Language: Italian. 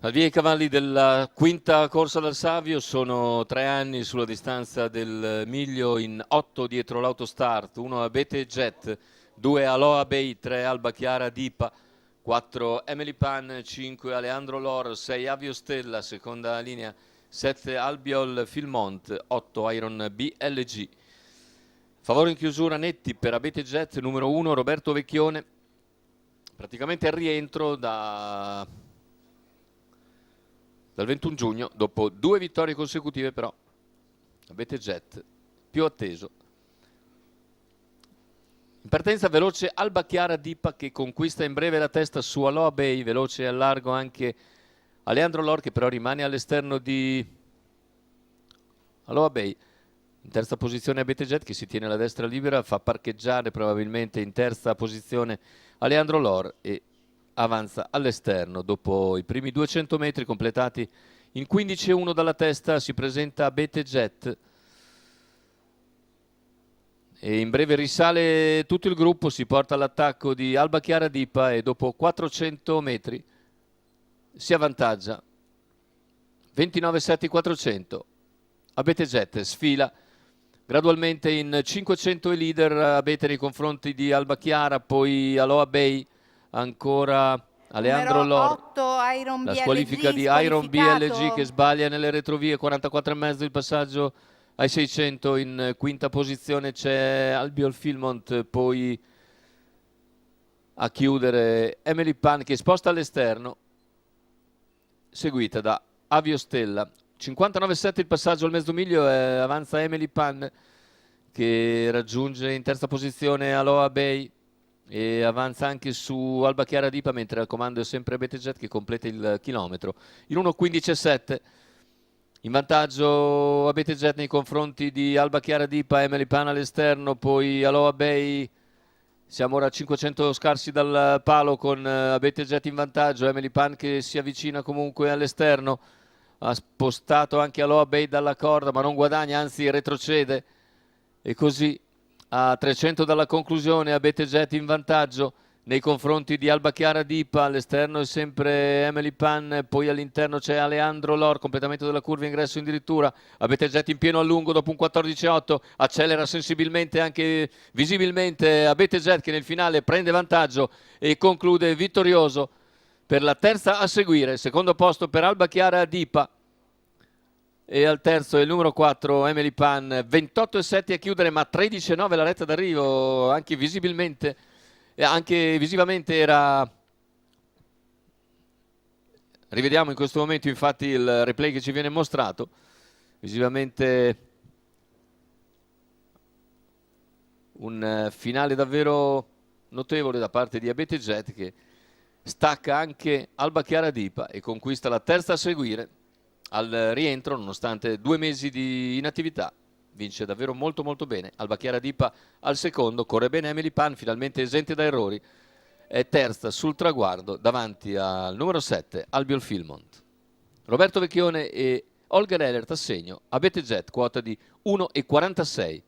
Al via i cavalli della quinta corsa dal Savio, sono 3 anni sulla distanza del miglio in 8 dietro l'autostart, 1 Abete Jet, 2 Aloha Bay, 3 Alba Chiara Dipa, 4 Emily Pan, 5 Aleandro Lor, 6 Avio Stella, seconda linea 7 Albiol Filmont, 8 Iron BLG. Favore in chiusura netti per Abete Jet, numero 1 Roberto Vecchione, praticamente al rientro dal 21 giugno, dopo 2 vittorie consecutive però. Abete Jet, più atteso. In partenza veloce Alba Chiara Dipa che conquista in breve la testa su Aloha Bay, veloce al largo anche Aleandro Lor che però rimane all'esterno di Aloha Bay. In terza posizione Abete Jet che si tiene la destra libera, fa parcheggiare probabilmente in terza posizione Aleandro Lor e avanza all'esterno. Dopo i primi 200 metri completati in 15,1 dalla testa si presenta Abete Jet e in breve risale tutto il gruppo, si porta all'attacco di Alba Chiara Dipa e dopo 400 metri si avvantaggia 29,7-400. Abete Jet sfila gradualmente in 500 e leader. Abete nei confronti di Alba Chiara, poi Aloha Bay, ancora Aleandro Lor, 8, Iron la BLG, squalifica di Iron BLG che sbaglia nelle retrovie, 44,5 il passaggio ai 600. In quinta posizione c'è Albiol Filmont, poi a chiudere Emily Pan che sposta all'esterno, seguita da Avio Stella. 59,7 il passaggio al mezzo miglio, avanza Emily Pan che raggiunge in terza posizione Aloha Bay e avanza anche su Alba Chiara Dipa, mentre al comando è sempre Abete Jet che completa il chilometro in 1,15,7. In vantaggio Abete Jet nei confronti di Alba Chiara Dipa, Emily Pan all'esterno, poi Aloha Bay. Siamo ora a 500 scarsi dal palo con Abete Jet in vantaggio, Emily Pan che si avvicina comunque all'esterno, ha spostato anche Aloha Bay dalla corda ma non guadagna, anzi retrocede, e così a 300 dalla conclusione Abete Jet in vantaggio nei confronti di Alba Chiara Dipa. All'esterno è sempre Emily Pan, poi all'interno c'è Aleandro Lor, completamento della curva, ingresso addirittura. Abete Jet in pieno a lungo dopo un 14,8, accelera sensibilmente, anche visibilmente Abete Jet che nel finale prende vantaggio e conclude vittorioso per la terza a seguire. Secondo posto per Alba Chiara Dipa e al terzo è il numero 4 Emily Pan, 28,7 a chiudere ma 13,9 la retta d'arrivo. Anche visibilmente anche visivamente era, rivediamo in questo momento infatti il replay che ci viene mostrato, visivamente un finale davvero notevole da parte di Abete Jet che stacca anche Alba Chiara Dipa e conquista la terza a seguire al rientro nonostante 2 mesi di inattività. Vince davvero molto molto bene Alba Chiara Dipa al secondo, corre bene Emily Pan, finalmente esente da errori, è terza sul traguardo davanti al numero 7 Albiol Filmont. Roberto Vecchione e Holger Ehlert a segno, Abete Jet quota di 1,46.